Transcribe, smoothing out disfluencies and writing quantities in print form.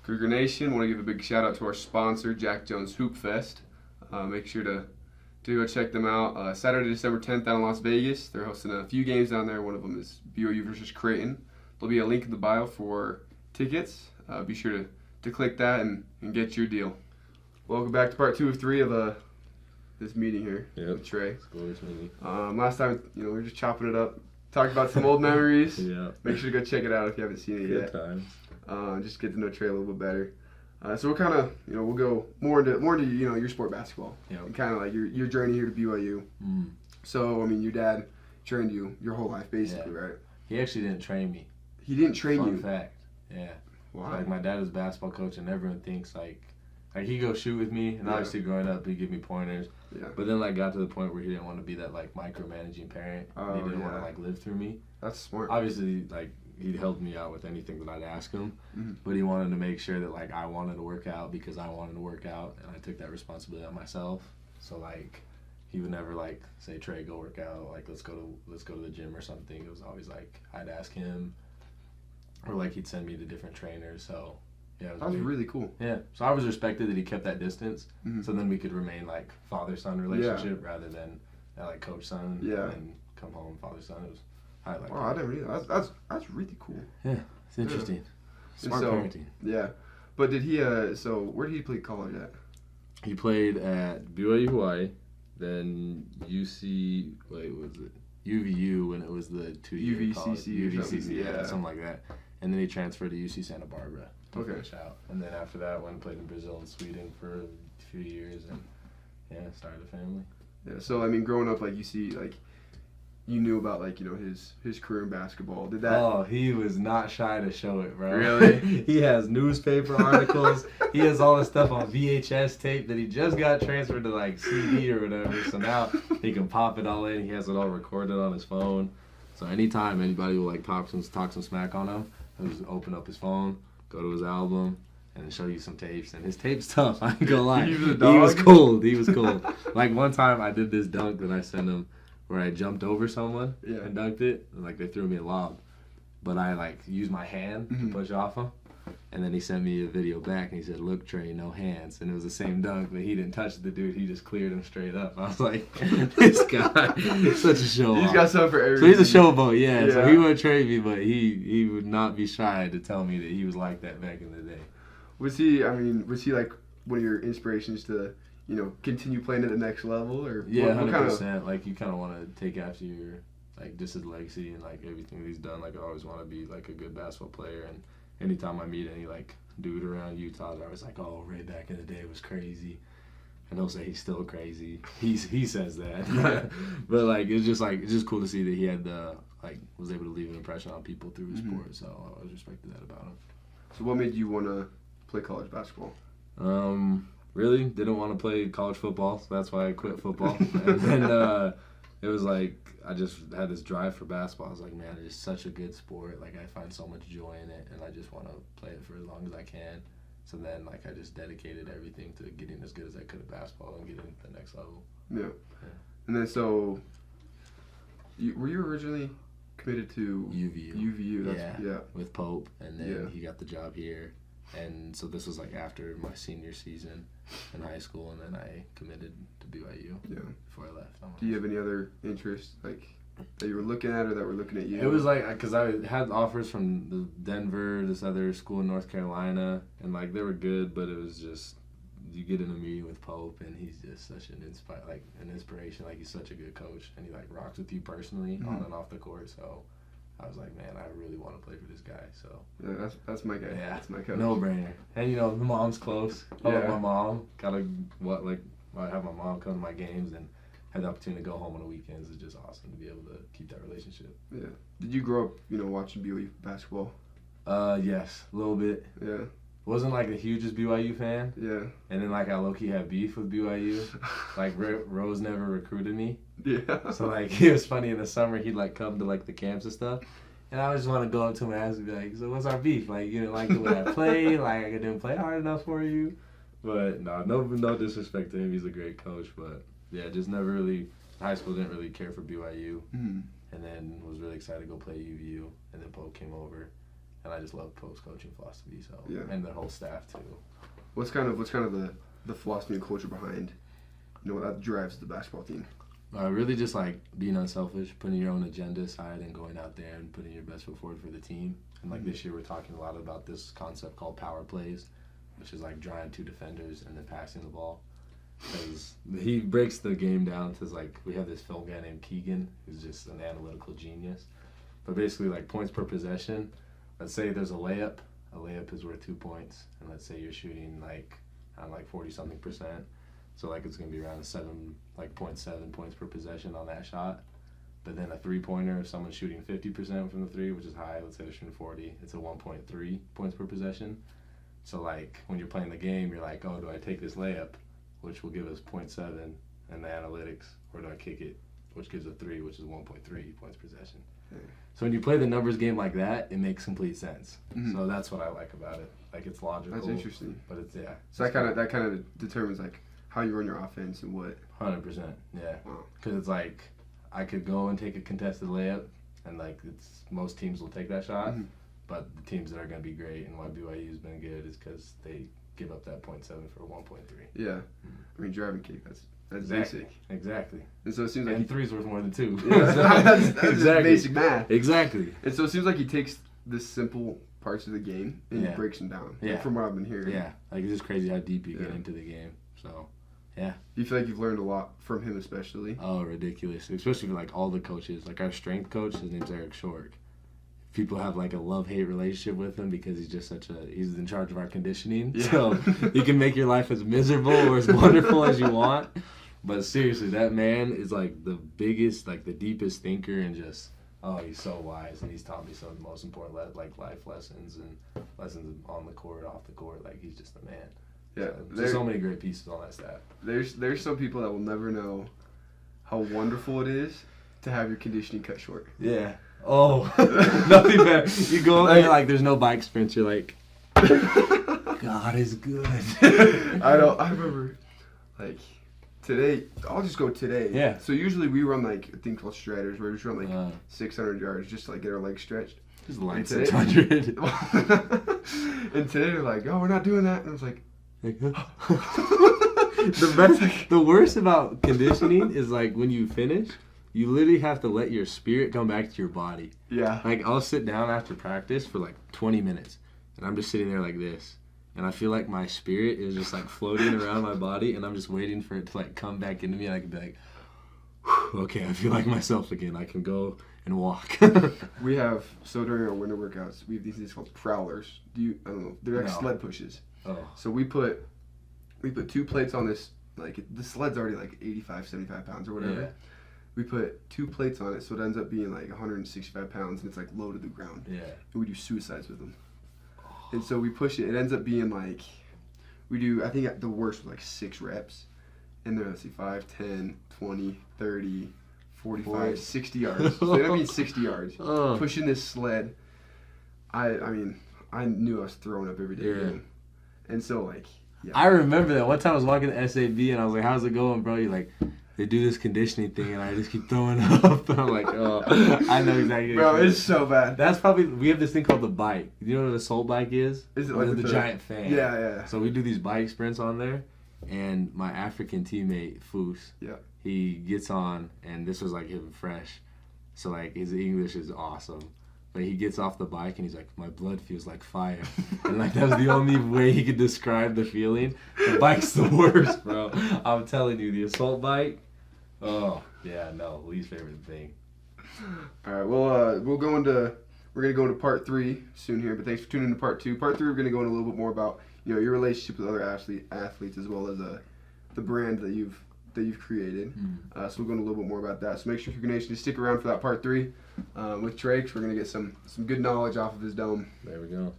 Cougar Nation, want to give a big shout out to our sponsor, Jack Jones Hoop Fest. Make sure to go check them out. Saturday, December 10th down in Las Vegas. They're hosting a few games down there. One of them is BYU versus Creighton. There'll be a link in the bio for tickets. Be sure to click that and get your deal. Welcome back to part 2 of 3 of this meeting here with Trey. Glorious meeting. Last time, we were just chopping it up, talking about some old memories. Yeah. Make sure to go check it out if you haven't seen it yet. Good times. Just get to know Trey a little bit better. So we'll kind of, we'll go more into your sport basketball. Yep. And kind of like your journey here to BYU. Mm. So, I mean, your dad trained you your whole life, basically, right? He actually didn't train me. He didn't train Fun you? fact. Yeah. Wow. Like, my dad was a basketball coach, and everyone thinks, like he'd go shoot with me, and obviously growing up, he'd give me pointers. Yeah. But then, got to the point where he didn't want to be that, micromanaging parent. Oh, he didn't want to, live through me. That's smart. Obviously, he'd help me out with anything that I'd ask him, but he wanted to make sure that, I wanted to work out because I wanted to work out, and I took that responsibility on myself. So, he would never, say, Trey, go work out, let's go to the gym or something. It was always, I'd ask him, or, he'd send me to different trainers, so, yeah. That was really cool. Yeah, so I was respected that he kept that distance, so then we could remain, father-son relationship rather than, coach-son, and then come home, father-son. It was, wow, I didn't realize. That's really cool. Yeah, it's interesting. Yeah. Smart parenting. Yeah. But did he, so where did he play college at? He played at BYU Hawaii, then UVU when it was the 2-year college. UVCC, yeah, something like that. And then he transferred to UC Santa Barbara to finish out. And then after that, went and played in Brazil and Sweden for a few years and, started a family. Yeah, so, I mean, growing up, you see, you knew about, his career in basketball. Did that... Oh, he was not shy to show it, bro. Really? He has newspaper articles. He has all this stuff on VHS tape that he just got transferred to, CD or whatever. So now he can pop it all in. He has it all recorded on his phone. So anytime anybody will, talk some smack on him, he'll just open up his phone, go to his album, and show you some tapes. And his tape's tough. I ain't gonna lie. He was cold. One time I did this dunk that I sent him, where I jumped over someone and dunked it, and they threw me a lob, but I used my hand to push off him, and then he sent me a video back and he said, "Look, Trey, no hands," and it was the same dunk, but he didn't touch the dude, he just cleared him straight up. I was like, this guy, such a show. He's got something for everything. So he's a showboat, yeah. So he would trade me, but he would not be shy to tell me that he was like that back in the day. Was he one of your inspirations to continue playing at the next level, or yeah, 100%. You kind of want to take after your just his legacy and everything that he's done. I always want to be a good basketball player. And anytime I meet any dude around Utah, they're always oh, Ray back in the day was crazy, and he'll say he's still crazy. He says that, but it's just cool to see that he had was able to leave an impression on people through his sport. So I always respected that about him. So what made you want to play college basketball? Really didn't want to play college football, so that's why I quit football. And then it was I just had this drive for basketball. I was man, it's such a good sport. I find so much joy in it, and I just want to play it for as long as I can. So then, I just dedicated everything to getting as good as I could at basketball and getting to the next level. Yeah. And then, so, were you originally committed to UVU? UVU, with Pope, and then he got the job here. And so this was after my senior season in high school, and then I committed to BYU before I left. Do you have any other interests that you were looking at or that were looking at you? It was because I had offers from Denver, this other school in North Carolina, and they were good, but it was just you get in a meeting with Pope, and he's just such an inspiration. He's such a good coach, and he rocks with you personally on and off the court. So I was man, I really want to play for this guy. So yeah, that's my guy. Yeah, that's my coach. No brainer. And the mom's close. I love my mom. I have my mom come to my games and had the opportunity to go home on the weekends. It's just awesome to be able to keep that relationship. Yeah. Did you grow up, watching BYU basketball? Yes, a little bit. Yeah. Wasn't the hugest BYU fan. Yeah. And then I low-key had beef with BYU. Rose never recruited me. Yeah. So it was funny in the summer he'd come to the camps and stuff. And I just want to go up to him and ask him, be so what's our beef? You didn't like the way I played? I didn't play hard enough for you? But no disrespect to him. He's a great coach. But yeah, just never really, high school didn't really care for BYU. And then was really excited to go play UVU. And then Pope came over. and I just love Poe's coaching philosophy. So Yeah. and the whole staff too. What's kind of the philosophy and culture behind, what that drives the basketball team? Really just like being unselfish, putting your own agenda aside and going out there and putting your best foot forward for the team. And like this year we're talking a lot about this concept called power plays, which is like drawing 2 defenders and then passing the ball. Because he breaks the game down to like, we have this film guy named Keegan who's just an analytical genius. But basically like points per possession, let's say there's a layup is worth 2 points. And let's say you're shooting like 40-something%. So like it's gonna be around 0.7 points per possession on that shot. But then a 3-pointer, if someone's shooting 50% from the 3, which is high, let's say they're shooting 40, it's a 1.3 points per possession. So like when you're playing the game, you're like, oh, do I take this layup, which will give us 0.7 in the analytics, or do I kick it, which gives a 3, which is 1.3 points per possession. So when you play the numbers game like that, it makes complete sense. Mm-hmm. So that's what I like about it. Like it's logical. That's interesting. But it's So that kind of determines like how you run your offense and what. 100%. Yeah. Because it's like I could go and take a contested layup, and like most teams will take that shot, but the teams that are going to be great and why BYU's been good is because they give up that 0.7 for a 1.3. Yeah. I mean, driving kick. That's exactly. basic. Exactly. And so it seems like 3's worth more than 2. Yeah, that's exactly. Basic math. Exactly. And so it seems like he takes the simple parts of the game and he breaks them down. Yeah. From what I've been hearing. Yeah. Like it's just crazy how deep you get into the game. So. Yeah. Do you feel like you've learned a lot from him especially? Oh, ridiculous. Especially for like all the coaches. Like our strength coach, his name's Eric Shork. People have like a love-hate relationship with him because he's just he's in charge of our conditioning. Yeah. So he can make your life as miserable or as wonderful as you want. But seriously, that man is like the biggest, like the deepest thinker, and just, he's so wise, and he's taught me some of the most important life lessons and lessons on the court, off the court. Like he's just a man. Yeah, there's so many great pieces on that staff. There's some people that will never know how wonderful it is to have your conditioning cut short. Yeah. Oh, nothing better. You go there like there's no bike sprints. You're like, God is good. I remember like today. I'll just go today. Yeah. So usually we run like a thing called Striders, where we just run like 600 yards just to like get our legs stretched. Just like 600. And today they're like, oh, we're not doing that, and I was like. The worst about conditioning is like when you finish, you literally have to let your spirit come back to your body. Yeah. Like I'll sit down after practice for like 20 minutes, and I'm just sitting there like this, and I feel like my spirit is just like floating around my body, and I'm just waiting for it to like come back into me, and I can be like, okay, I feel like myself again. I can go and walk. We have, so during our winter workouts, we have these things called prowlers. I don't know, they're like sled pushes. Oh. So we put 2 plates on this, like the sled's already like 85, 75 pounds or whatever. Yeah. We put 2 plates on it, so it ends up being like 165 pounds, and it's like low to the ground. Yeah. And we do suicides with them. And so we push it. It ends up being like, I think at the worst was like 6 reps. And they're, let's see, 5, 10, 20, 30, 45, 60 yards. So that means 60 yards. Pushing this sled. I mean, I knew I was throwing up every day. Yeah. And so, like, yeah. I remember that. One time I was walking to SAB, and I was like, how's it going, bro? You're like, they do this conditioning thing, and I just keep throwing up. And I'm like, oh, I know exactly. Bro, it's so bad. That's probably, we have this thing called the bike. You know what a soul bike is? Is it like the giant fan? Yeah, yeah. So we do these bike sprints on there, and my African teammate, Foos, he gets on, and this was like him fresh. So like his English is awesome. But he gets off the bike and he's like, my blood feels like fire. And like that was the only way he could describe the feeling. The bike's the worst, bro. I'm telling you, the assault bike. Oh yeah, no, least favorite thing. All right, well, we're gonna go into part 3 soon here. But thanks for tuning in to part 2. Part 3, we're gonna go into a little bit more about your relationship with other athletes as well as the brand that you've created. So we'll go into a little bit more about that. So make sure Cougar Nation to stick around for that part 3 with Trey, because we're going to get some good knowledge off of his dome. There we go.